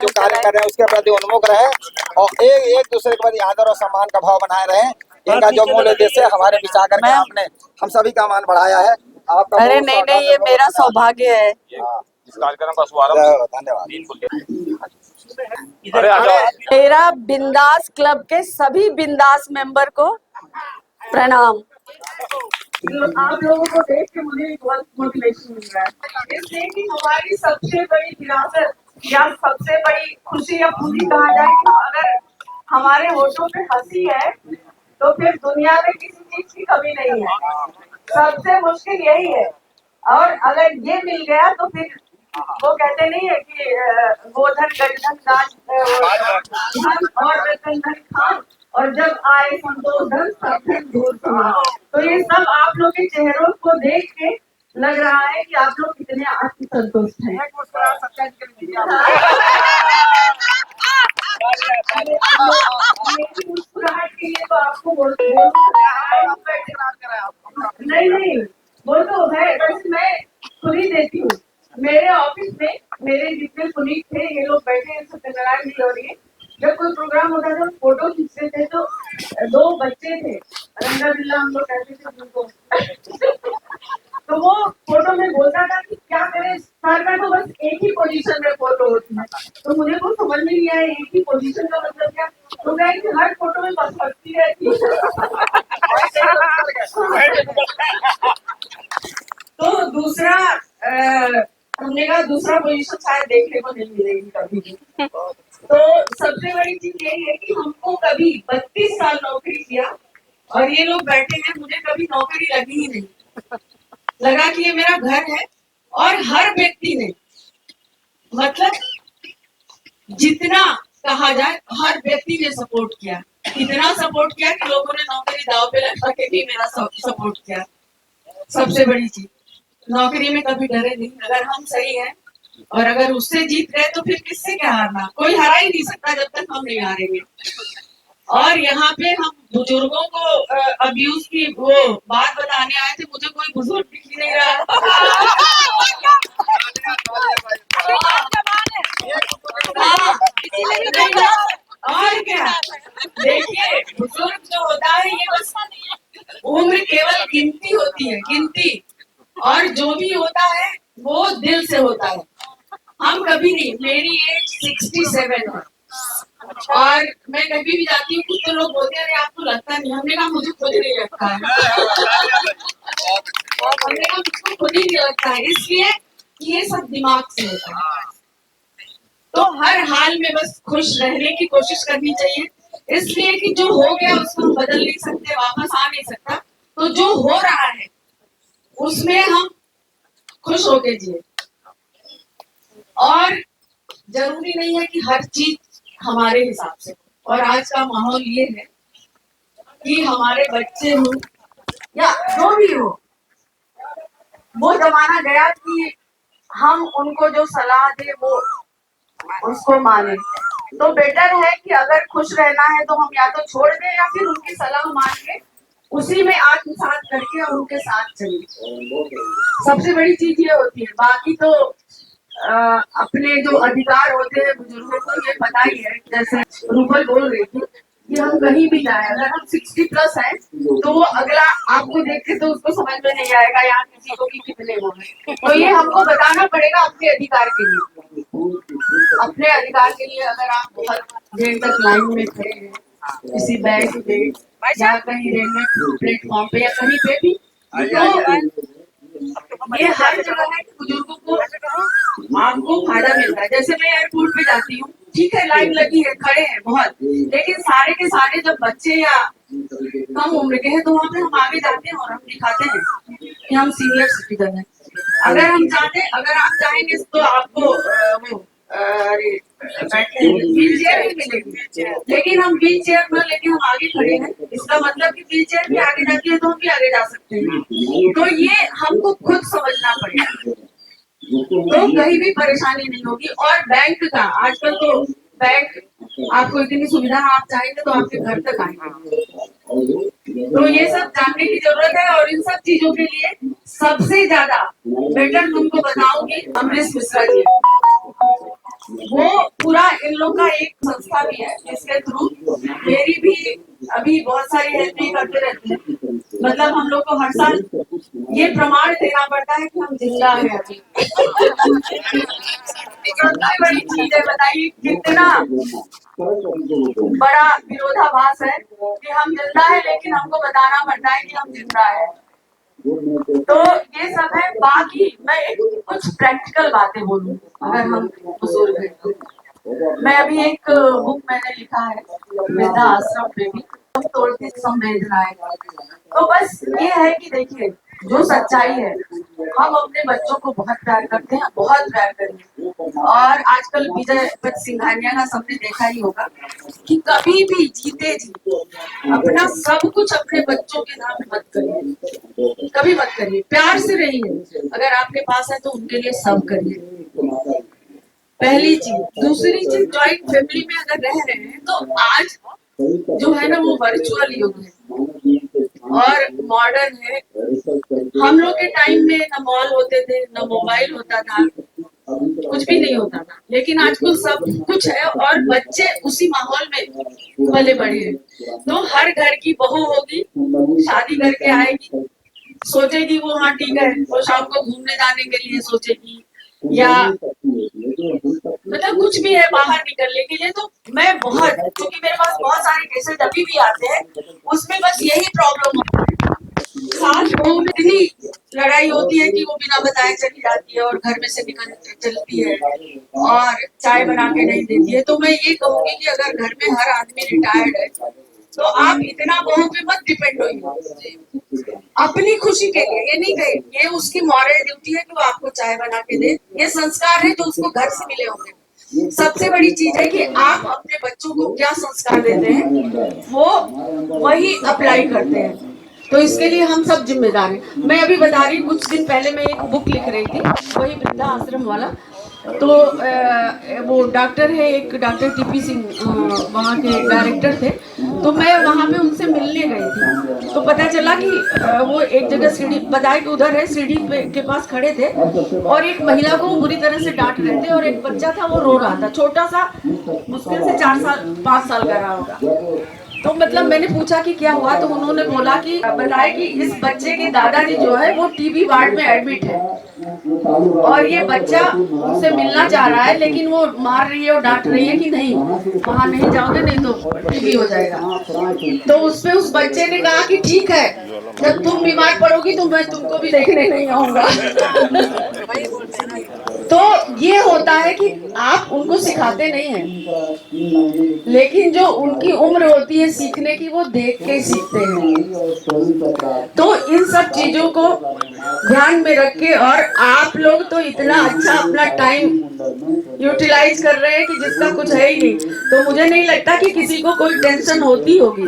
जो कार्य कर रहे हैं उसके प्रति उन्मुख रहे और एक दूसरे के प्रति आदर और सम्मान का भाव बनाए रहे। इनका जो मूल उद्देश्य है हमारे विचार करके आपने हम सभी का मान बढ़ाया है। आपका अरे नहीं, ये मेरा सौभाग्य है। इस कार्यक्रम का शुभारंभ, धन्यवाद। मेरा बिंदास क्लब के सभी बिंदास मेंबर को प्रणाम। आप लोगों को देख के मुझे बहुत मोटिवेशन मिल रहा है, इसलिए कि हमारी सबसे बड़ी विरासत या सबसे बड़ी खुशी या पूंजी कहा जाए कि अगर हमारे होठों पे हंसी है तो फिर दुनिया में किसी चीज की कमी नहीं है। सबसे मुश्किल यही है, और अगर ये मिल गया तो फिर वो कहते नहीं है कि गोधन गजधन गाज धन और रतन धन खान, और जब आए संतोष धन तब फिर दूर सुना। तो ये सब आप लोग के चेहरों को देख के लग रहा है कि आप लोग कितने आत्म संतुष्ट हैं। मेरी मुस्कुराहट के लिए तो आपको नहीं वो तो है, वैसे मैं खुद ही देती हूँ। मेरे ऑफिस में मेरे जितने कुलीग थे ये लोग बैठे हैं, सत्यनारायण जी और ये जब कोई प्रोग्राम होता था फोटो खींचते थे तो दो बच्चे थे, रंगा बिल्ला हम लोग कहते थे उनको। तो वो फोटो में बोलता था कि क्या करें सर का तो बस एक ही पोजीशन में फोटो होती है। तो मुझे कुछ समझ में नहीं आया एक ही पोजीशन का मतलब क्या। तो कहा कि हर फोटो में बस हंसती रहती तो दूसरा हमने कहा दूसरा पोजीशन शायद देखने को नहीं मिलेगी कभी भी। तो सबसे बड़ी चीज यही है कि हमको कभी 32 साल नौकरी किया और ये लोग बैठे हैं, मुझे कभी नौकरी लगी ही नहीं, लगा कि ये मेरा घर है। और हर व्यक्ति ने मतलब जितना कहा जाए हर व्यक्ति ने सपोर्ट किया, इतना सपोर्ट किया कि लोगों ने नौकरी दाव पे लगा के भी मेरा सपोर्ट किया। सबसे बड़ी चीज नौकरी में कभी डरे नहीं, अगर हम सही हैं और अगर उससे जीत गए तो फिर किससे क्या हारना, कोई हरा ही नहीं सकता जब तक हम नहीं हारेंगे। और यहाँ पे हम बुजुर्गों को अब्यूज की वो बात बताने आए थे, मुझे कोई बुजुर्ग दिख ही नहीं रहा। और क्या, देखिए बुजुर्ग जो होता है ये बस उम्र केवल गिनती होती है, गिनती, और जो भी होता है वो दिल से होता है। हम कभी नहीं, मेरी एज 67 है और मैं कभी भी जाती हूँ कुछ तो लोग बोलते हैं अरे आपको लगता नहीं, हमने कहा मुझे खुद नहीं लगता है। हमने कहा मुझको खुद ही नहीं लगता है, इसलिए ये सब दिमाग से होता है। तो हर हाल में बस खुश रहने की कोशिश करनी चाहिए, इसलिए कि जो हो गया उसको हम बदल नहीं सकते, वापस आ नहीं सकता। तो जो हो रहा है उसमें हम खुश होके जिए, और जरूरी नहीं है कि हर चीज हमारे हिसाब से। और आज का माहौल ये है कि हमारे बच्चे हो या जो भी हो, वो जमाना गया कि हम उनको जो सलाह दे वो उसको माने। तो बेटर है कि अगर खुश रहना है तो हम या तो छोड़ दें या फिर उनकी सलाह मान के उसी में आत्मसात करके और उनके साथ चले। सबसे बड़ी चीज ये होती है, बाकी तो अपने जो अधिकार होते हैं बुजुर्गों को ये पता ही है। जैसे रूपल बोल रही थी कि हम कहीं भी जाए, अगर हम 60+ हैं तो वो अगला आपको देख के तो उसको समझ में नहीं आएगा यहाँ किसी को कि कितने वो हैं। तो ये हमको बताना पड़ेगा अपने अधिकार के लिए। अपने अधिकार के लिए अगर आप बहुत देर तक लाइन में खड़े हैं किसी बैंक पे या कहीं रेलवे प्लेटफॉर्म पे या कहीं पे भी, तो ये हर जगह है कि बुजुर्गों को आपको फायदा मिलता है। जैसे मैं एयरपोर्ट पे जाती हूँ, ठीक है लाइन लगी है, खड़े हैं बहुत, लेकिन सारे के सारे जब बच्चे या कम उम्र के हैं तो वहाँ पे हम आगे जाते हैं और हम दिखाते हैं कि हम सीनियर सिटीजन हैं। अगर आप चाहेंगे तो आपको वो व्हील चेयर भी मिलेगी, लेकिन हम व्हील चेयर न लेके हम आगे खड़े हैं, इसका मतलब कि व्हील चेयर भी आगे जाती है तो हम भी आगे जा सकते हैं। तो ये हमको खुद समझना पड़ेगा, तो कहीं भी परेशानी नहीं होगी। और बैंक का आजकल तो बैंक आपको इतनी सुविधा, आप चाहेंगे तो आपके घर तक आएंगे। तो ये सब जानने की जरूरत है, और इन सब चीजों के लिए सबसे ज्यादा बेटर तुमको बताऊंगी अमरीश मिश्रा जी। वो पूरा इन लोग का एक संस्था भी है जिसके थ्रू मेरी भी अभी बहुत सारी हेल्प भी करते रहते हैं। मतलब हम लोग को हर साल ये प्रमाण देना पड़ता है कि हम जिंदा हैं अभी। सबसे बड़ी चीज है, बताइए कितना बड़ा विरोधाभास है कि हम जिंदा है लेकिन हमको बताना पड़ता है कि हम जिंदा है। तो ये सब है। बाकी मैं कुछ प्रैक्टिकल बातें बोलूं, अगर हम बुजुर्ग हैं तो। मैं अभी एक बुक मैंने लिखा है वृद्धा आश्रम पे भी, हम तोड़ती संवेदनाएं। तो बस ये है कि देखिए जो सच्चाई है, हम अपने बच्चों को बहुत प्यार करते हैं, बहुत प्यार करेंगे। और आजकल विजय सिंघानिया का सबने देखा ही होगा कि कभी भी जीते जी अपना सब कुछ अपने बच्चों के नाम मत करिए, कभी मत करिए। प्यार से रहिए, अगर आपके पास है तो उनके लिए सब करिए, पहली चीज। दूसरी चीज, जॉइंट फैमिली में अगर रह रहे हैं तो आज जो है ना वो वर्चुअल युग है और मॉडर्न है। हम लोग के टाइम में न मॉल होते थे, न मोबाइल होता था, कुछ भी नहीं होता था, लेकिन आजकल सब कुछ है और बच्चे उसी माहौल में पले बड़े हैं। तो हर घर की बहू होगी, शादी करके आएगी, सोचेगी वो हाँ ठीक है, वो शाम को घूमने जाने के लिए सोचेगी या मतलब कुछ भी है बाहर निकलने के लिए। तो मैं बहुत, क्योंकि मेरे पास बहुत सारे केसेस अभी भी आते हैं, उसमें बस यही प्रॉब्लम होता है, सास बहू में इतनी लड़ाई होती है कि वो बिना बताए चली जाती है और घर में से निकल चलती है और चाय बना के नहीं देती है। तो मैं ये कहूंगी कि अगर घर में हर आदमी रिटायर्ड है तो आप इतना बहू पे मत डिपेंड होइए अपनी खुशी के लिए। ये नहीं कहे, ये उसकी मॉरल ड्यूटी है कि वो आपको चाय बना के दे, ये संस्कार है जो उसको घर से मिले होंगे। सबसे बड़ी चीज है कि आप अपने बच्चों को क्या संस्कार देते हैं वो वही अप्लाई करते हैं। तो इसके लिए हम सब जिम्मेदार हैं। मैं अभी बता रही, कुछ दिन पहले मैं एक बुक लिख रही थी, वही वृद्धा आश्रम वाला। तो वो डॉक्टर है, एक डॉक्टर टीपी सिंह वहाँ के डायरेक्टर थे। तो मैं वहाँ पे उनसे मिलने गई थी, तो पता चला कि वो एक जगह सीढ़ी बताए कि उधर है, सीढ़ी के पास खड़े थे और एक महिला को बुरी तरह से डांट रहे थे और एक बच्चा था वो रो रहा था, छोटा सा, मुश्किल से 4-5 साल का रहा होगा। तो मतलब मैंने पूछा कि क्या हुआ, तो उन्होंने बोला कि बताया कि इस बच्चे के दादाजी जो है वो टीबी वार्ड में एडमिट है और ये बच्चा उनसे मिलना चाह रहा है, लेकिन वो मार रही है और डांट रही है कि नहीं वहाँ नहीं जाओगे, नहीं तो टीबी हो जाएगा। तो उसपे उस बच्चे ने कहा कि ठीक है, जब तुम बीमार पड़ोगी तो मैं तुमको भी देखने नहीं आऊंगा। तो ये होता है कि आप उनको सिखाते नहीं हैं, लेकिन जो उनकी उम्र होती है सीखने की, वो देख के सीखते हैं। तो इन सब चीजों को ध्यान में रख के, और आप लोग तो इतना अच्छा अपना टाइम यूटिलाइज कर रहे हैं कि जिसका कुछ है ही नहीं। तो मुझे नहीं लगता कि किसी को कोई टेंशन होती होगी।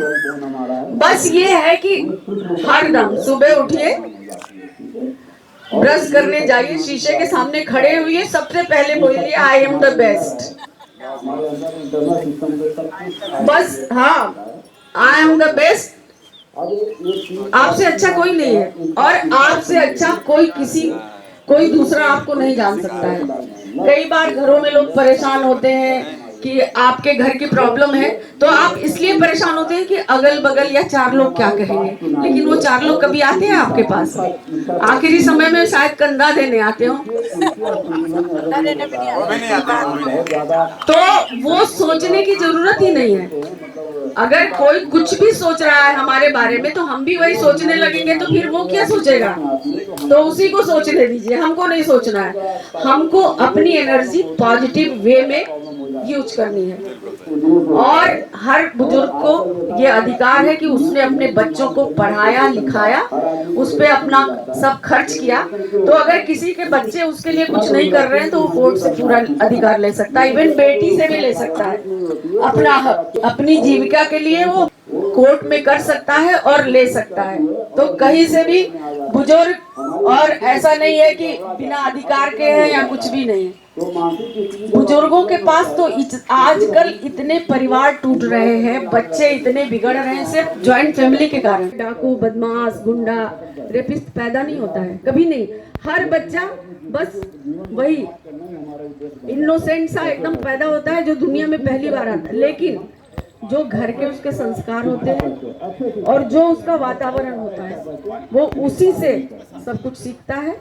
बस ये है कि हर दम सुबह उठिए, ब्रश करने जाइए, शीशे के सामने खड़े हुए सबसे पहले बोलिए आई एम द बेस्ट। बस हाँ, आई एम द बेस्ट। आपसे अच्छा कोई नहीं है और आपसे अच्छा कोई दूसरा आपको नहीं जान सकता है। कई बार घरों में लोग परेशान होते हैं कि आपके घर की प्रॉब्लम है, तो आप इसलिए परेशान होते हैं कि अगल बगल या 4 लोग क्या कहेंगे, लेकिन वो 4 लोग कभी आते हैं आपके पास? आखिरी समय में शायद कंधा देने आते हो, तो वो सोचने की जरूरत ही नहीं है। अगर कोई कुछ भी सोच रहा है हमारे बारे में तो हम भी वही सोचने लगेंगे, तो फिर वो क्या सोचेगा? तो उसी को सोचने दीजिए, हमको नहीं सोचना है। हमको अपनी एनर्जी पॉजिटिव वे में यूज करनी है। और हर बुजुर्ग को ये अधिकार है कि उसने अपने बच्चों को पढ़ाया लिखाया, उस पर अपना सब खर्च किया। तो अगर किसी के बच्चे उसके लिए कुछ नहीं कर रहे हैं तो वो कोर्ट से पूरा अधिकार ले सकता है, इवन बेटी से भी ले सकता है। अपना अपनी जीविका के लिए वो कोर्ट में कर सकता है और ले सकता है। तो कहीं से भी बुजुर्ग, और ऐसा नहीं है कि बिना अधिकार के हैं या कुछ भी नहीं है। बुजुर्गों के पास तो आजकल इतने परिवार टूट रहे हैं, बच्चे इतने बिगड़ रहे हैं सिर्फ ज्वाइंट फैमिली के कारण। डाकू, बदमाश, गुंडा, रेपिस्ट पैदा नहीं होता है, कभी नहीं। हर बच्चा बस वही इनोसेंट सा एकदम पैदा होता है, जो दुनिया में पहली बार आता है, लेकिन जो घर के उसके संस्कार होते हैं और जो उसका वातावरण होता है वो उसी से सब कुछ सीखता है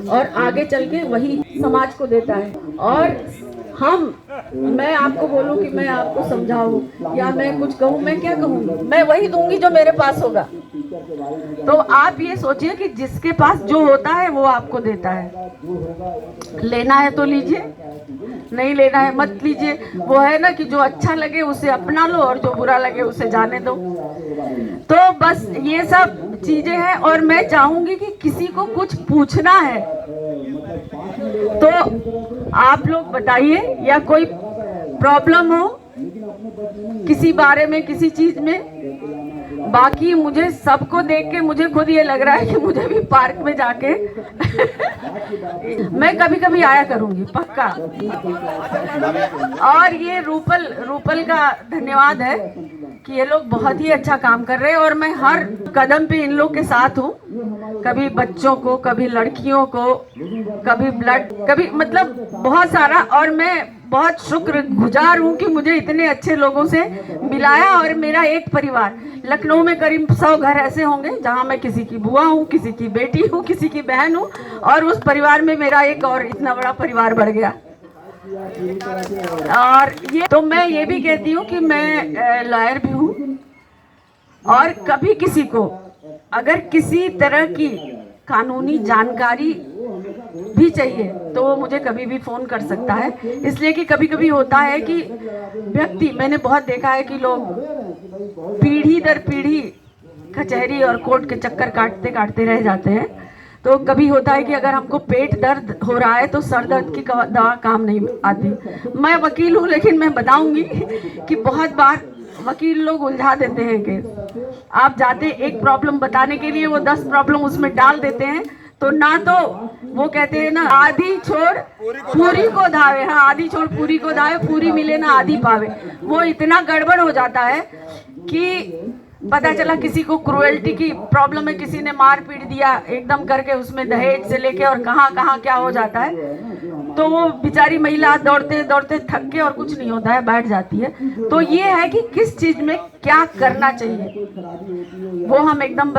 और आगे चल के वही समाज को देता है। और मैं आपको बोलूं कि मैं आपको समझाऊं या मैं कुछ कहूं, मैं क्या कहूंगी, मैं वही दूंगी जो मेरे पास होगा। तो आप ये सोचिए कि जिसके पास जो होता है वो आपको देता है। लेना है तो लीजिए, नहीं लेना है मत लीजिए। वो है ना कि जो अच्छा लगे उसे अपना लो और जो बुरा लगे उसे जाने दो। तो बस ये सब चीजें हैं। और मैं चाहूंगी कि किसी को कुछ पूछना है तो आप लोग बताइए, या कोई प्रॉब्लम हो किसी बारे में, किसी चीज में। बाकी मुझे सबको देख के मुझे खुद ये लग रहा है कि मुझे भी पार्क में जाके मैं कभी कभी आया करूंगी पक्का। और ये रूपल का धन्यवाद है कि ये लोग बहुत ही अच्छा काम कर रहे हैं और मैं हर कदम पे इन लोग के साथ हूँ। कभी बच्चों को, कभी लड़कियों को, कभी ब्लड, कभी मतलब बहुत सारा। और मैं बहुत शुक्रगुजार हूँ कि मुझे इतने अच्छे लोगों से मिलाया। और मेरा एक परिवार, लखनऊ में करीब 100 घर ऐसे होंगे जहाँ मैं किसी की बुआ हूँ, किसी की बेटी हूँ, किसी की बहन हूँ, और उस परिवार में मेरा एक और इतना बड़ा परिवार बढ़ गया। और ये तो मैं ये भी कहती हूँ कि मैं लॉयर भी हूँ, और कभी किसी को अगर किसी तरह की कानूनी जानकारी भी चाहिए तो वो मुझे कभी भी फोन कर सकता है। इसलिए कि कभी कभी होता है कि व्यक्ति, मैंने बहुत देखा है कि लोग पीढ़ी दर पीढ़ी कचहरी और कोर्ट के चक्कर काटते काटते रह जाते हैं। तो कभी होता है कि अगर हमको पेट दर्द हो रहा है तो सर दर्द की दवा काम नहीं आती। मैं वकील हूँ, लेकिन मैं बताऊंगी कि बहुत बार वकील लोग उलझा देते हैं केस। आप जाते एक प्रॉब्लम बताने के लिए, वो 10 प्रॉब्लम उसमें डाल देते हैं। तो ना तो वो कहते हैं ना, आधी छोड़ पूरी को धावे। हाँ, आधी छोड़ पूरी को धावे, पूरी मिले ना आधी पावे। वो इतना गड़बड़ हो जाता है कि पता चला किसी को क्रुएल्टी की प्रॉब्लम है, किसी ने मार पीट दिया एकदम करके, उसमें दहेज से लेके और कहाँ कहाँ क्या हो जाता है। तो वो बेचारी महिला दौड़ते दौड़ते थक के और कुछ नहीं होता है, बैठ जाती है। तो ये है कि किस चीज में क्या करना चाहिए वो हम एकदम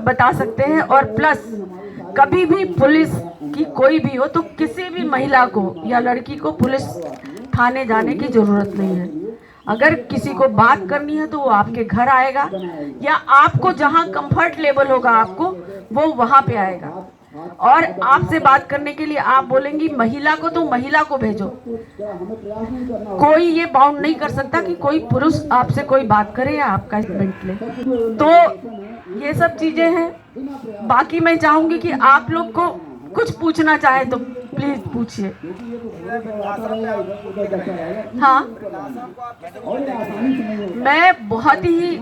बता सकते हैं। और प्लस कभी भी पुलिस की कोई भी हो तो किसी भी महिला को या लड़की को पुलिस थाने जाने की जरूरत नहीं है। अगर किसी को बात करनी है तो वो आपके घर आएगा, या आपको जहां कंफर्ट लेवल होगा आपको, वो वहां पे आएगा। और आपसे बात करने के लिए आप बोलेंगी महिला को, तो महिला को भेजो। कोई ये बाउंड नहीं कर सकता कि कोई पुरुष आपसे कोई बात करे या आपका स्टेटमेंट ले। तो ये सब चीजें हैं। बाकी मैं चाहूंगी कि आप लोग को कुछ पूछना चाहे तो प्लीज पूछिए। हाँ, मैं बहुत ही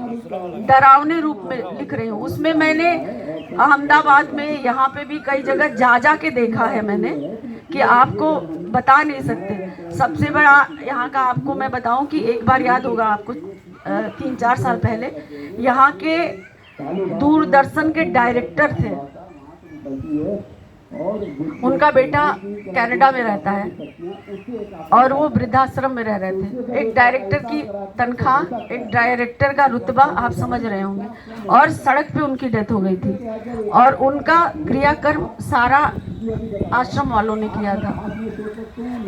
डरावने रूप में लिख रही हूँ। उसमें मैंने अहमदाबाद में, यहाँ पे भी कई जगह जा के देखा है मैंने, कि आपको बता नहीं सकते। सबसे बड़ा यहाँ का आपको मैं बताऊं कि एक बार याद होगा आपको, 3-4 साल पहले यहाँ के दूरदर्शन के डायरेक्टर थे, उनका बेटा कनाडा में रहता है और वो वृद्धाश्रम में रह रहे थे। एक डायरेक्टर की तनख्वाह, एक डायरेक्टर का रुतबा, आप समझ रहे होंगे, और सड़क पे उनकी डेथ हो गई थी। और उनका क्रियाकर्म सारा आश्रम वालों ने किया था।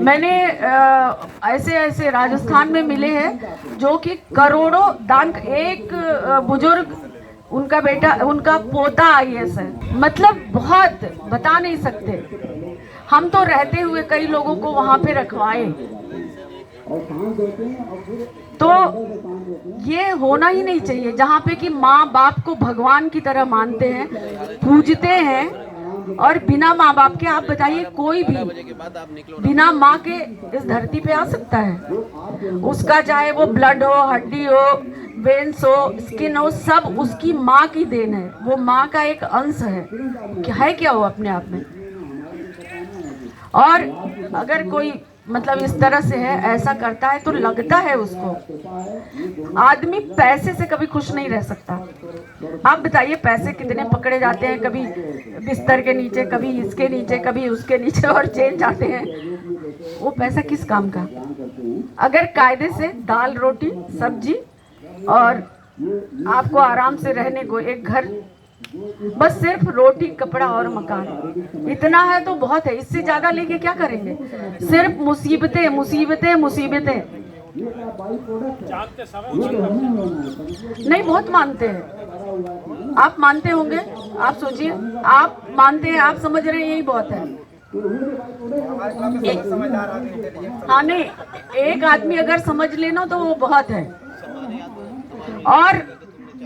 मैंने ऐसे ऐसे राजस्थान में मिले हैं जो कि करोड़ों दान। एक बुजुर्ग, उनका बेटा, उनका पोता IAS है। मतलब बहुत बता नहीं सकते। हम तो रहते हुए कई लोगों को वहां पे रखवाए। तो ये होना ही नहीं चाहिए, जहाँ पे कि माँ बाप को भगवान की तरह मानते हैं, पूजते हैं। और बिना माँ बाप के, आप बताइए, कोई भी बिना माँ के इस धरती पे आ सकता है? उसका चाहे वो ब्लड हो, हड्डी हो, वेन्स हो, स्किन हो, सब उसकी माँ की देन है। वो माँ का एक अंश है क्या वो अपने आप में। और अगर कोई मतलब इस तरह से है, ऐसा करता है, तो लगता है उसको। आदमी पैसे से कभी खुश नहीं रह सकता। आप बताइए, पैसे कितने पकड़े जाते हैं, कभी बिस्तर के नीचे, कभी इसके नीचे, कभी उसके नीचे, और जेल जाते हैं। वो पैसा किस काम का? अगर कायदे से दाल रोटी सब्जी और आपको आराम से रहने को एक घर, बस सिर्फ रोटी कपड़ा और मकान, इतना है तो बहुत है। इससे ज्यादा लेके क्या करेंगे? सिर्फ मुसीबतें मुसीबतें मुसीबतें। नहीं, बहुत मानते हैं। आप मानते होंगे, आप सोचिए, आप मानते हैं, आप समझ रहे हैं, यही बहुत है। हाँ नहीं, एक आदमी अगर समझ लेना तो वो बहुत है। और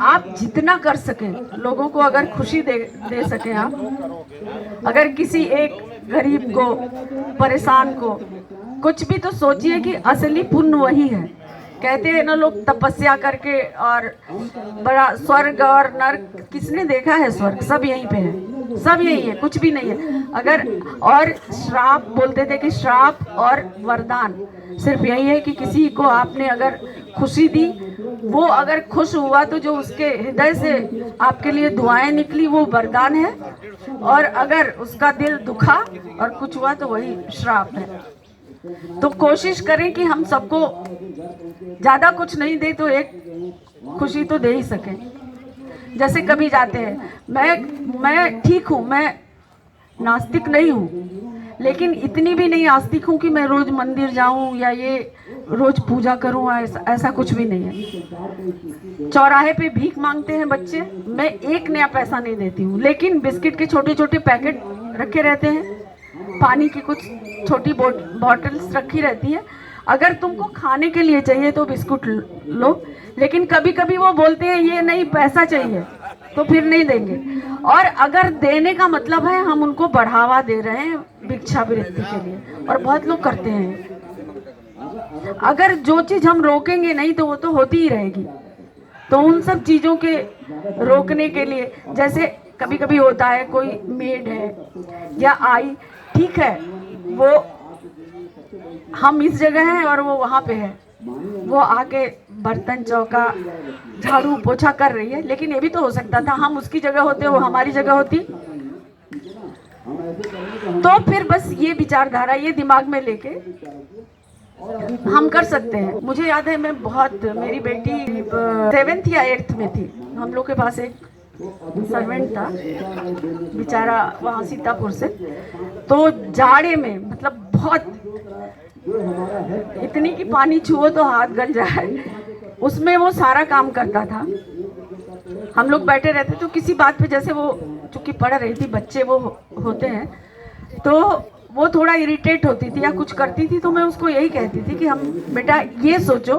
आप जितना कर सकें, लोगों को अगर खुशी दे सकें, आप अगर किसी एक गरीब को, परेशान को कुछ भी, तो सोचिए कि असली पुण्य वही है। कहते हैं ना लोग, तपस्या करके और बड़ा स्वर्ग और नर्क, किसने देखा है स्वर्ग? सब यहीं पे है, सब यही है, कुछ भी नहीं है। अगर और श्राप बोलते थे कि श्राप और वरदान सिर्फ यही है कि किसी को आपने अगर खुशी दी, वो अगर खुश हुआ तो जो उसके हृदय से आपके लिए दुआएं निकली वो वरदान है, और अगर उसका दिल दुखा और कुछ हुआ तो वही श्राप है। तो कोशिश करें कि हम सबको ज्यादा कुछ नहीं दे तो एक खुशी तो दे ही सके। जैसे कभी जाते हैं, मैं ठीक हूँ, मैं नास्तिक नहीं हूँ, लेकिन इतनी भी नहीं आस्तिक हूँ कि मैं रोज मंदिर जाऊं या ये रोज पूजा करूं, ऐसा कुछ भी नहीं है। चौराहे पे भीख मांगते हैं बच्चे, मैं एक नया पैसा नहीं देती हूँ, लेकिन बिस्किट के छोटे छोटे पैकेट रखे रहते हैं, पानी की कुछ छोटी बॉटल्स रखी रहती है। अगर तुमको खाने के लिए चाहिए तो बिस्कुट लो, लेकिन कभी कभी वो बोलते हैं ये नहीं पैसा चाहिए, तो फिर नहीं देंगे। और अगर देने का मतलब है हम उनको बढ़ावा दे रहे हैं भिक्षावृत्ति के लिए, और बहुत लोग करते हैं। अगर जो चीज हम रोकेंगे नहीं तो वो तो होती ही रहेगी। तो उन सब चीजों के रोकने के लिए, जैसे कभी कभी होता है कोई मेड है या आई, ठीक है, वो हम इस जगह हैं और वो वहाँ पे है, वो आके बर्तन चौका झाड़ू पोछा कर रही है, लेकिन ये भी तो हो सकता था हम उसकी जगह होते, वो हमारी जगह होती। तो फिर बस ये विचारधारा, ये दिमाग में लेके हम कर सकते हैं। मुझे याद है, मैं बहुत, मेरी बेटी 7th या 8th में थी, हम लोग के पास एक सर्वेंट था बेचारा वहाँ सीतापुर से, तो जाड़े में मतलब बहुत, इतनी कि पानी छुओ तो हाथ गल जाए, उसमें वो सारा काम करता था। हम लोग बैठे रहते तो किसी बात पे, जैसे वो चूंकि पढ़ रही थी, बच्चे वो होते हैं, तो वो थोड़ा इरिटेट होती थी या कुछ करती थी, तो मैं उसको यही कहती थी कि हम बेटा ये सोचो,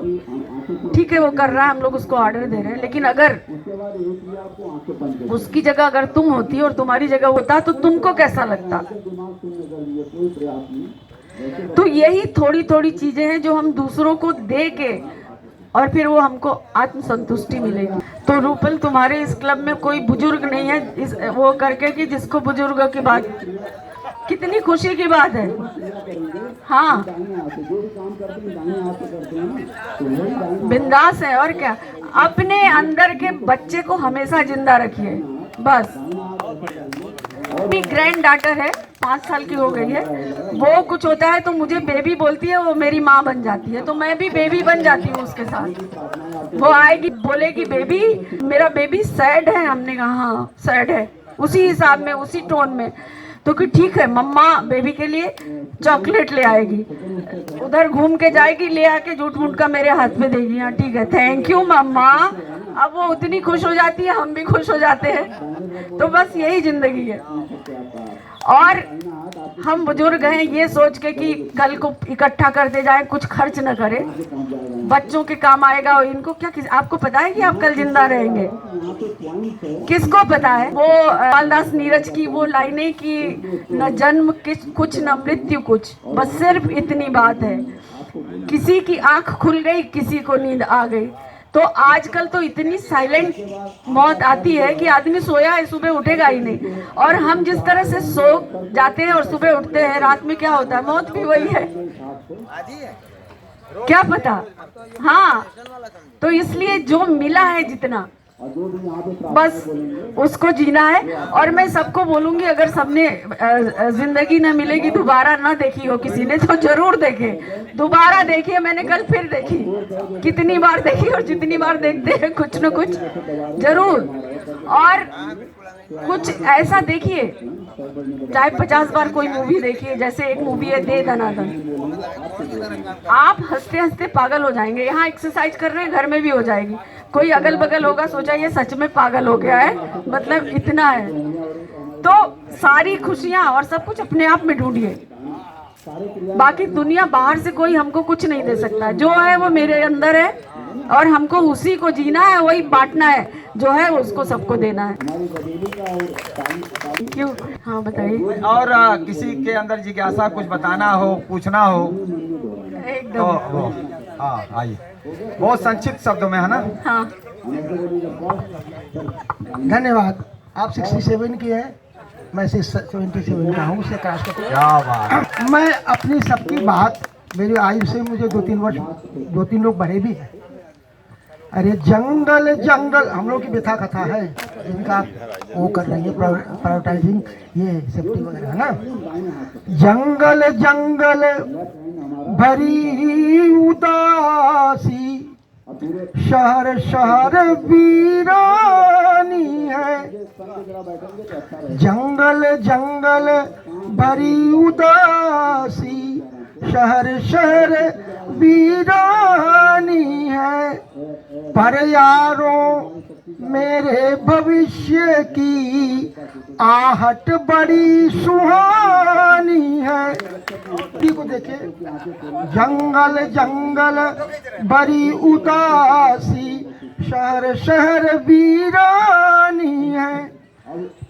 ठीक है वो कर रहा है, हम लोग उसको ऑर्डर दे रहे हैं, लेकिन अगर उसकी जगह अगर तुम होती और तुम्हारी जगह होता तो तुमको कैसा लगता। तो यही थोड़ी थोड़ी चीजें हैं जो हम दूसरों को दे के, और फिर वो हमको आत्मसंतुष्टि मिलेगी। तो रूपल, तुम्हारे इस क्लब में कोई बुजुर्ग नहीं है इस वो करके कि जिसको बुजुर्गों की बात, कितनी खुशी की बात है। हाँ, बिंदास है, और क्या। अपने अंदर के बच्चे को हमेशा जिंदा रखिए, बस। मेरी ग्रैंड डॉटर है, 5 साल की हो गई है, वो कुछ होता है तो मुझे बेबी बोलती है, वो मेरी माँ बन जाती है, तो मैं भी बेबी बन जाती हूँ उसके साथ। वो आएगी बोलेगी बेबी, मेरा बेबी सैड है, हमने कहा हाँ सैड है, उसी हिसाब में उसी टोन में, तो कि ठीक है मम्मा बेबी के लिए चॉकलेट ले आएगी, उधर घूम के जाएगी, ले आके झूठ मूठ का मेरे हाथ में देगी, हाँ ठीक है थैंक यू मम्मा। अब वो उतनी खुश हो जाती है, हम भी खुश हो जाते हैं। तो बस यही जिंदगी है। और हम बुजुर्ग हैं ये सोच के कि कल को इकट्ठा करते जाए, कुछ खर्च न करें, बच्चों के काम आएगा। और इनको क्या, आपको पता है कि आप कल जिंदा रहेंगे? किसको पता है? वो मालदास नीरज की वो लाइनें कि न जन्म कुछ न मृत्यु कुछ, बस सिर्फ इतनी बात है। किसी की आंख खुल गई, किसी को नींद आ गई। तो आजकल तो इतनी साइलेंट मौत आती है कि आदमी सोया है सुबह उठेगा ही नहीं। और हम जिस तरह से सो जाते हैं और सुबह उठते हैं, रात में क्या होता है, मौत भी वही है, क्या पता। हाँ, तो इसलिए जो मिला है जितना, बस उसको जीना है। और मैं सबको बोलूंगी, अगर सबने जिंदगी न मिलेगी दोबारा ना देखी हो किसी ने, तो जरूर देखे, दोबारा देखिए। मैंने कल फिर देखी, कितनी बार देखी, और जितनी बार देखते हैं कुछ न कुछ जरूर। और कुछ ऐसा देखिए, चाहे 50 बार कोई मूवी देखिए। जैसे एक मूवी है दे दनादन, आप हंसते हंसते पागल हो जाएंगे। यहाँ एक्सरसाइज कर रहे हैं, घर में भी हो जाएगी। कोई अगल बगल होगा, सोचा ये सच में पागल हो गया है, मतलब इतना है। तो सारी खुशियाँ और सब कुछ अपने आप में ढूंढिए, बाकी दुनिया बाहर से कोई हमको कुछ नहीं दे सकता। जो है वो मेरे अंदर है, और हमको उसी को जीना है, वही बांटना है, जो है उसको सबको देना है। क्यों? हाँ बताइए। और किसी के अंदर जिज्ञासा कुछ बताना हो, पूछना हो एकदम। तो वो हाँ आइए, बहुत संक्षिप्त शब्दों में, है ना? हाँ धन्यवाद। आप 67 की हैं, मैं 77 का हूँ, उससे क्रॉस करके। क्या बात। मैं अपनी सबकी बात, मेरी आयु से मुझे 2-3 वर्ष, 2-3 लोग बड़े भी हैं। अरे जंगल जंगल, हम लोग की व्यथा कथा है, इनका वो कर रही है प्रायोरिटाइजिंग, ये सेफ्टी वगैरह, है ना। जंगल जंगल भरी उदासी, शहर शहर वीरानी है। जंगल जंगल भरी उदासी, शहर शहर वीरानी है। पर यारों मेरे भविष्य की आहट बड़ी सुहानी है। को देखिए, जंगल जंगल बड़ी उदासी, शहर शहर वीरानी है।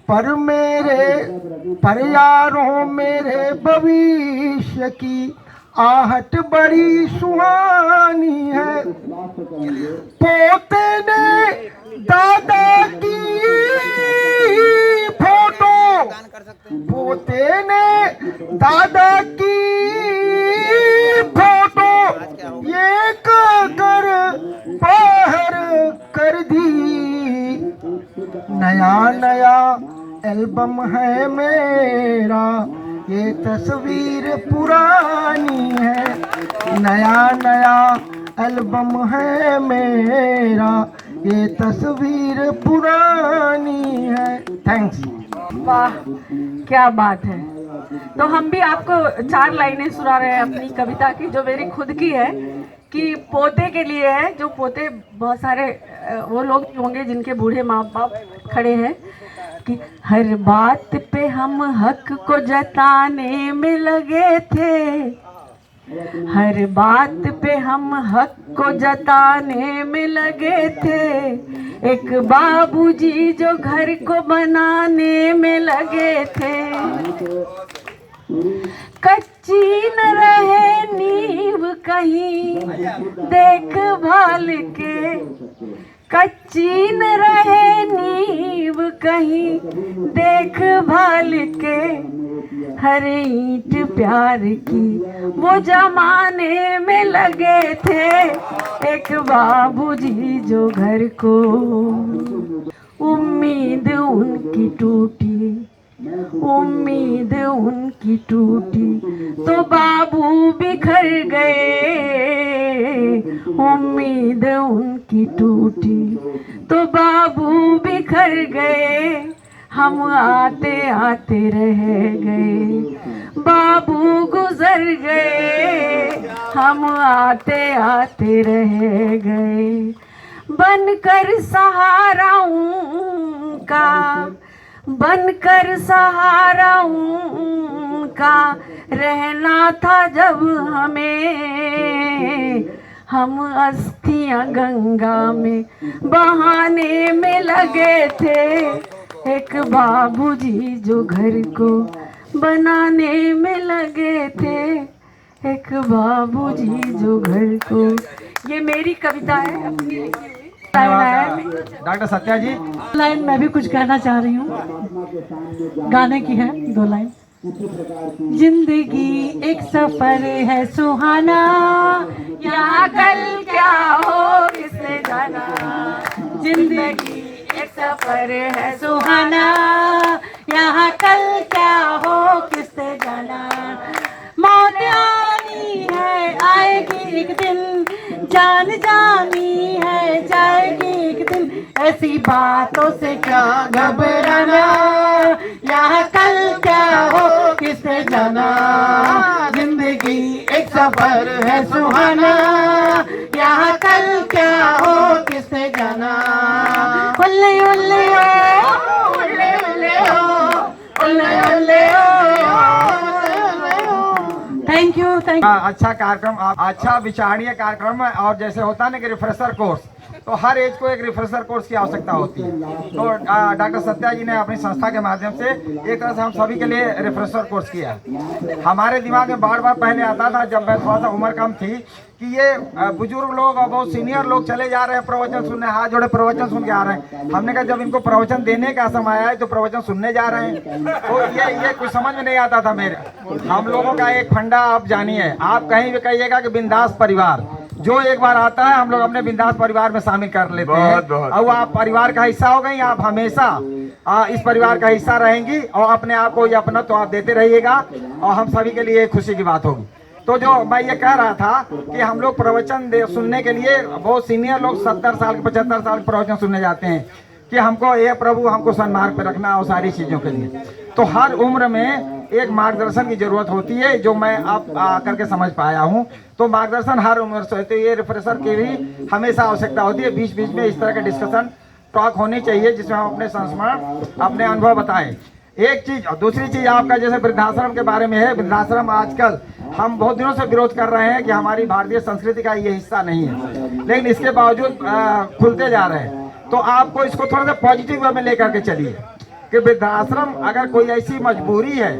पर यारों मेरे भविष्य की आहट बड़ी सुहानी है। पोते ने दादा की फोटो, पोते ने दादा की फोटो ये कर बाहर कर दी। नया नया एल्बम है मेरा, ये तस्वीर पुरानी है। नया नया एल्बम है मेरा, ये तस्वीर पुरानी है। थैंक्स। वाह क्या बात है। तो हम भी आपको 4 लाइनें सुना रहे हैं अपनी कविता की, जो मेरी खुद की है, कि पोते के लिए है। जो पोते बहुत सारे वो लोग होंगे जिनके बूढ़े माँ बाप खड़े हैं, कि हर बात पे हम हक को जताने में लगे थे। हर बात पे हम हक को जताने में लगे थे। एक बाबूजी जो घर को बनाने में लगे थे। कच्ची न रहे नींव कहीं देखभाल के, कच्ची न रहे नींव कहीं देखभाल के। हर ईंट प्यार की वो जमाने में लगे थे। एक बाबूजी जो घर को, उम्मीद उनकी टूटी, उम्मीद उनकी टूटी तो बाबू बिखर गए। उम्मीद उनकी टूटी तो बाबू बिखर गए। हम आते आते रह गए, बाबू गुजर गए। हम आते आते रह गए। बनकर सहारा उनका, बनकर सहारा उनका रहना था जब हमें। हम अस्थियां गंगा में बहाने में लगे थे। एक बाबूजी जो घर को बनाने में लगे थे। एक बाबूजी जो घर को। ये मेरी कविता है, अपनी लिखी हुई। डॉक्टर सत्या जी, लाइन मैं भी कुछ कहना चाह रही हूँ, गाने की है 2 लाइन। जिंदगी एक सफर है सुहाना, यहाँ कल क्या हो किसने जाना। जिंदगी सफर है सुहाना, यहाँ कल क्या हो किससे जाना। मौत आनी है आएगी एक दिन, जान जानी है जाएगी एक दिन, ऐसी बातों से क्या घबराना, यहाँ कल क्या हो किससे जाना। जिंदगी एक सफर है सुहाना, यहाँ कल क्या हो किससे जाना। उल्ले उल्ले ओ उल्ले उल्ले ओ उल्ले उल्ले ओ। Thank you thank you. अच्छा कार्यक्रम, अच्छा विचारणीय कार्यक्रम है। और जैसे होता है ना कि रिफ्रेशर कोर्स, तो हर एज को एक रिफ्रेशर कोर्स की आवश्यकता होती है। तो डॉक्टर सत्या जी ने अपनी संस्था के माध्यम से एक तरह से हम सभी के लिए रिफ्रेशर कोर्स किया। हमारे दिमाग में बार बार पहले आता था जब मैं थोड़ा सा उम्र कम थी कि ये बुजुर्ग लोग और बहुत सीनियर लोग चले जा रहे हैं प्रवचन सुनने, हाथ जोड़े प्रवचन सुन के आ रहे हैं। हमने कहा जब इनको प्रवचन देने का समय आया तो प्रवचन सुनने जा रहे हैं, तो ये कुछ समझ में नहीं आता था मेरे। हम लोगों का एक फंडा आप जानिए, आप कहीं भी कहिएगा कि बिंदास परिवार, जो एक बार आता है हम लोग अपने बिंदास परिवार में शामिल कर लेते हैं। और आप परिवार का हिस्सा हो गई, आप हमेशा इस परिवार का हिस्सा रहेंगी और अपने आप को ये अपना तो आप देते रहिएगा और हम सभी के लिए खुशी की बात होगी। तो जो मैं ये कह रहा था कि हम लोग प्रवचन सुनने के लिए बहुत सीनियर लोग 70 साल 75 साल के प्रवचन सुनने जाते हैं कि हमको ये प्रभु हमको सन्मार्ग पे रखना और सारी चीज़ों के लिए। तो हर उम्र में एक मार्गदर्शन की जरूरत होती है, जो मैं अब करके समझ पाया हूँ। तो मार्गदर्शन हर उम्र से होती है, ये रिफ्रेशर की भी हमेशा आवश्यकता होती है। बीच बीच में इस तरह के डिस्कशन टॉक होनी चाहिए जिसमें हम अपने संस्मरण अपने अनुभव बताएं। एक चीज और दूसरी चीज आपका जैसे वृद्धाश्रम के बारे में है। वृद्धाश्रम आजकल हम बहुत दिनों से विरोध कर रहे हैं कि हमारी भारतीय संस्कृति का ये हिस्सा नहीं है, लेकिन इसके बावजूद खुलते जा रहे हैं। तो आपको इसको थोड़ा सा पॉजिटिव वे में लेकर के चलिए कि वृद्धाश्रम अगर कोई ऐसी मजबूरी है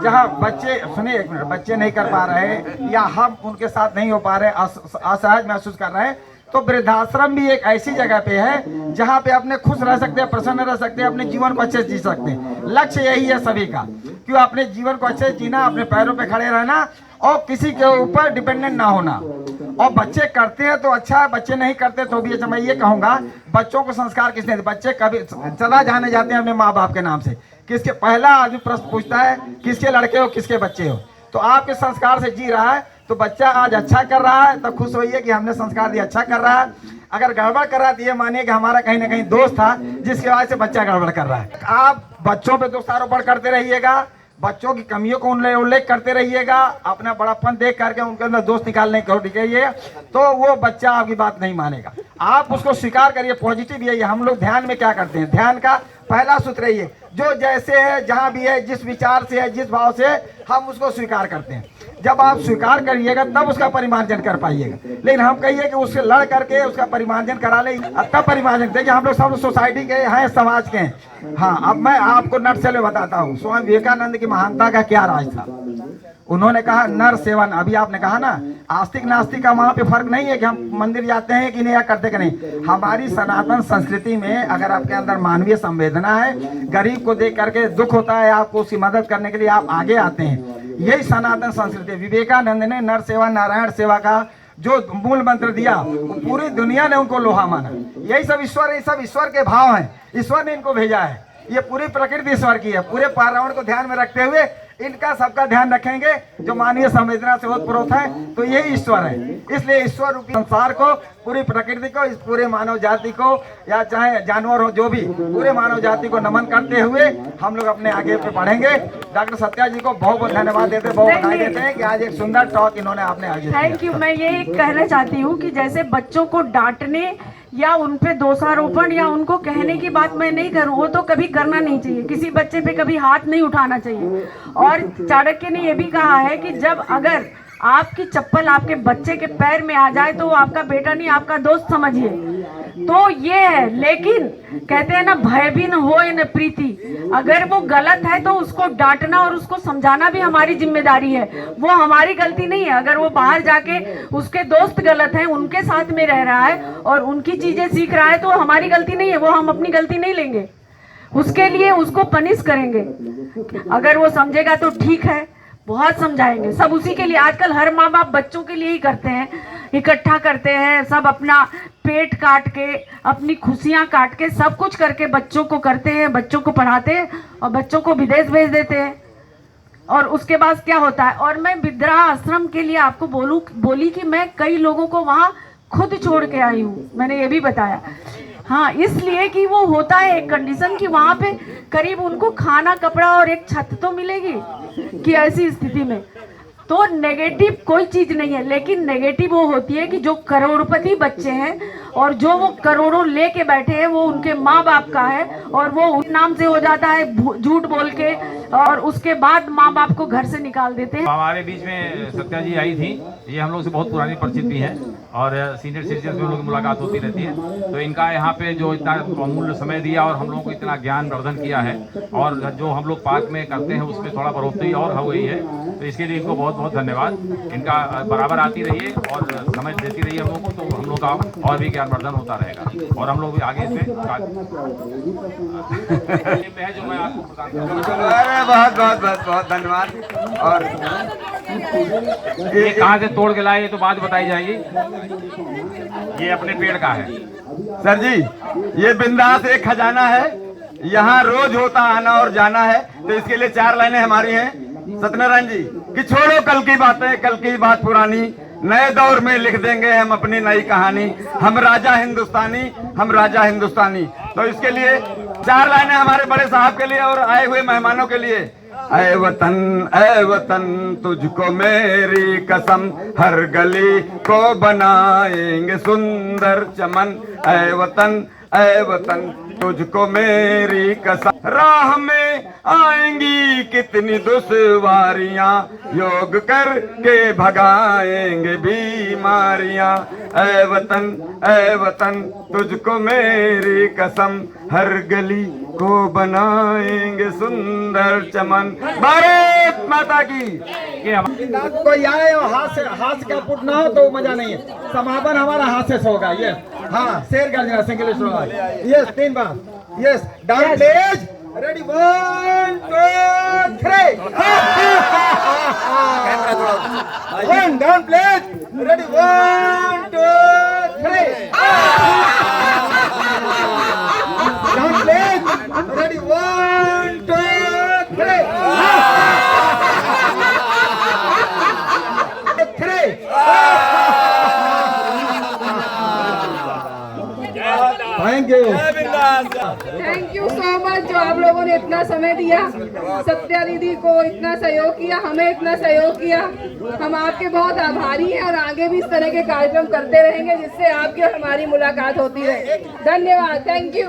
जहाँ बच्चे, सुनिए एक मिनट, बच्चे नहीं कर पा रहे हैं या हम उनके साथ नहीं हो पा रहे, असहज महसूस कर रहे हैं, तो वृद्धाश्रम भी एक ऐसी जगह पे है जहाँ पे अपने खुश रह सकते हैं, प्रसन्न रह सकते हैं, अपने जीवन को अच्छे से जी सकते हैं। लक्ष्य यही है सभी का, क्यों अपने जीवन को अच्छे से जीना, अपने पैरों पे खड़े रहना और किसी के ऊपर डिपेंडेंट ना होना। और बच्चे करते हैं तो अच्छा है, बच्चे नहीं करते तो भी अच्छा। मैं ये कहूँगा बच्चों को संस्कार किसने, बच्चे कभी चला जाने जाते हैं अपने माँ बाप के नाम से, किसके पहला आदमी प्रश्न पूछता है किसके लड़के हो किसके बच्चे हो। तो आपके संस्कार से जी रहा है तो बच्चा आज अच्छा कर रहा है तो खुश होइए कि हमने संस्कार दिया, अच्छा कर रहा है। अगर गड़बड़ कर रहा है तो ये मानिए कि हमारा कहीं ना कहीं दोस्त था जिसकी वजह से बच्चा गड़बड़ कर रहा है। आप बच्चों पे दोषारोपण करते रहिएगा, बच्चों की कमियों को उल्लेख करते रहिएगा, अपना बड़ापन देख करके उनके अंदर दोस्त निकालने की कोशिश करिए, तो वो बच्चा आपकी बात नहीं मानेगा। आप उसको स्वीकार करिए, पॉजिटिव यही है। हम लोग ध्यान में क्या करते हैं, ध्यान का पहला सूत्र ये, जो जैसे है जहाँ भी है, जिस विचार से है, जिस भाव से हम उसको स्वीकार करते हैं। जब आप स्वीकार करिएगा तब उसका परिमार्जन कर पाइएगा। लेकिन हम कहिए कि उससे लड़ करके उसका परिमार्जन करा ले, तब परिमार्जन। देखिए हम लोग सब सोसाइटी के हैं, समाज के हैं। हाँ, अब मैं आपको नटशेल में बताता हूँ स्वामी विवेकानंद की महानता का क्या राज था। उन्होंने कहा नर सेवन, अभी आपने कहा ना आस्तिक नास्तिक का वहाँ पे फर्क नहीं है कि हम मंदिर जाते हैं कि नहीं या करते कि नहीं। हमारी सनातन संस्कृति में अगर आपके अंदर मानवीय संवेदना है, गरीब को देख करके दुख होता है, आपको उसकी मदद करने के लिए आप आगे आते हैं, यही सनातन संस्कृति। विवेकानंद ने नर सेवा नारायण सेवा का जो मूल मंत्र दिया पूरी दुनिया ने उनको लोहा माना। यही सब ईश्वर, ये सब ईश्वर के भाव हैं, ईश्वर ने इनको भेजा है। ये पूरी प्रकृति ईश्वर की है। पूरे पर्यावरण को ध्यान में रखते हुए इनका सबका ध्यान रखेंगे जो मानवीय संवेदना से ओतप्रोत है, तो यही ईश्वर है। इसलिए ईश्वर रूपी संसार को, पूरी प्रकृति को, इस पूरे मानव जाति को, या चाहे जानवर हो जो भी, पूरे मानव जाति को नमन करते हुए हम लोग अपने आगे पे बढ़ेंगे। डॉक्टर सत्या जी को बहुत बहुत धन्यवाद देते हैं, बहुत बधाई देते हैं कि आज एक सुंदर टॉक इन्होंने आपने आगे। Thank you. मैं ये कहना चाहती हूँ कि जैसे बच्चों को डांटने या उन पे दोषारोपण या उनको कहने की बात मैं नहीं करूँ, वो तो कभी करना नहीं चाहिए। किसी बच्चे पे कभी हाथ नहीं उठाना चाहिए। और चाणक्य ने ये भी कहा है कि जब अगर आपकी चप्पल आपके बच्चे के पैर में आ जाए तो वो आपका बेटा नहीं आपका दोस्त समझिए। तो ये है, लेकिन कहते हैं ना भय भी न हो न प्रीति। अगर वो गलत है तो उसको डांटना और उसको समझाना भी हमारी जिम्मेदारी है, वो हमारी गलती नहीं है। अगर वो बाहर जाके उसके दोस्त गलत हैं, उनके साथ में रह रहा है और उनकी चीजें सीख रहा है, तो हमारी गलती नहीं है, वो हम अपनी गलती नहीं लेंगे, उसके लिए उसको पनिश करेंगे। अगर वो समझेगा तो ठीक है, बहुत समझाएंगे, सब उसी के लिए। आजकल हर माँ बाप बच्चों के लिए ही करते हैं, इकट्ठा करते हैं, सब अपना पेट काट के, अपनी खुशियाँ काट के, सब कुछ करके बच्चों को करते हैं, बच्चों को पढ़ाते हैं और बच्चों को विदेश भेज देते हैं। और उसके बाद क्या होता है, और मैं वृद्धा आश्रम के लिए आपको बोली कि मैं कई लोगों को वहाँ खुद छोड़ के आई हूँ, मैंने ये भी बताया। हाँ, इसलिए कि वो होता है एक कंडीशन कि वहाँ पे करीब उनको खाना, कपड़ा और एक छत तो मिलेगी कि ऐसी स्थिति में। तो नेगेटिव कोई चीज नहीं है, लेकिन नेगेटिव वो होती है कि जो करोड़पति बच्चे हैं और जो वो करोड़ों लेके बैठे हैं वो उनके माँ बाप का है और वो उस नाम से हो जाता है झूठ बोल के, और उसके बाद माँ बाप को घर से निकाल देते हैं। हमारे बीच में सत्या जी आई थी, ये हम लोग से बहुत पुरानी परिचित भी है और सीनियर सिटीजन में हम लोग की मुलाकात होती रहती है। तो इनका यहाँ पे जो इतना अमूल्य समय दिया और हम लोगों को इतना ज्ञान वर्धन किया है और जो हम लोग पार्क में करते हैं उसमें थोड़ा बढ़ोतरी और हो गई है, तो इसके लिए इनको बहुत बहुत धन्यवाद। इनका बराबर आती रहिए और समझ देती रहिए हम लोग को, तो हम लोग का और भी ज्ञान वर्धन होता रहेगा और हम लोग भी आगे इसमें है जो मैं आपको प्रदान करूंगा। अरे बहुत बहुत बहुत बहुत धन्यवाद। और ये कहाँ से तोड़ के लाए ये तो बात बताई जाएगी। ये अपने पेड़ का है सर जी, ये बिंदास एक खजाना है, यहाँ रोज होता आना और जाना है। तो इसके लिए 4 लाइनें हमारी हैं सत्यनारायण जी कि छोड़ो कल की बातें, कल की बात पुरानी, नए दौर में लिख देंगे हम अपनी नई कहानी, हम राजा हिंदुस्तानी, हम राजा हिंदुस्तानी। तो इसके लिए 4 लाइनें हमारे बड़े साहब के लिए और आए हुए मेहमानों के लिए। ऐ वतन तुझको मेरी कसम, हर गली को बनाएंगे सुंदर चमन। ऐ वतन तुझको मेरी कसम, राह में आएंगी कितनी दुश्वारियां, योग करके भगाएंगे बीमारियां। ऐ वतन तुझको मेरी कसम, हर गली को बनाएंगे सुंदर चमन। भारत माता की। कोई आए और हाथ का पुट ना हो तो मजा नहीं है। समापन हमारा हाथ से होगा। ये हाँ, शेर गर्जना single yes 3 bar yes. Down please, ready 1 2 3 1 down please, ready 1 2 3 down please, ready 1 2 3 thank you so much जो आप लोगों ने इतना समय दिया, सत्या दीदी को इतना सहयोग किया, हमें इतना सहयोग किया। हम आपके बहुत आभारी हैं और आगे भी इस तरह के कार्यक्रम करते रहेंगे जिससे आपकी और हमारी मुलाकात होती रहे। धन्यवाद, थैंक यू।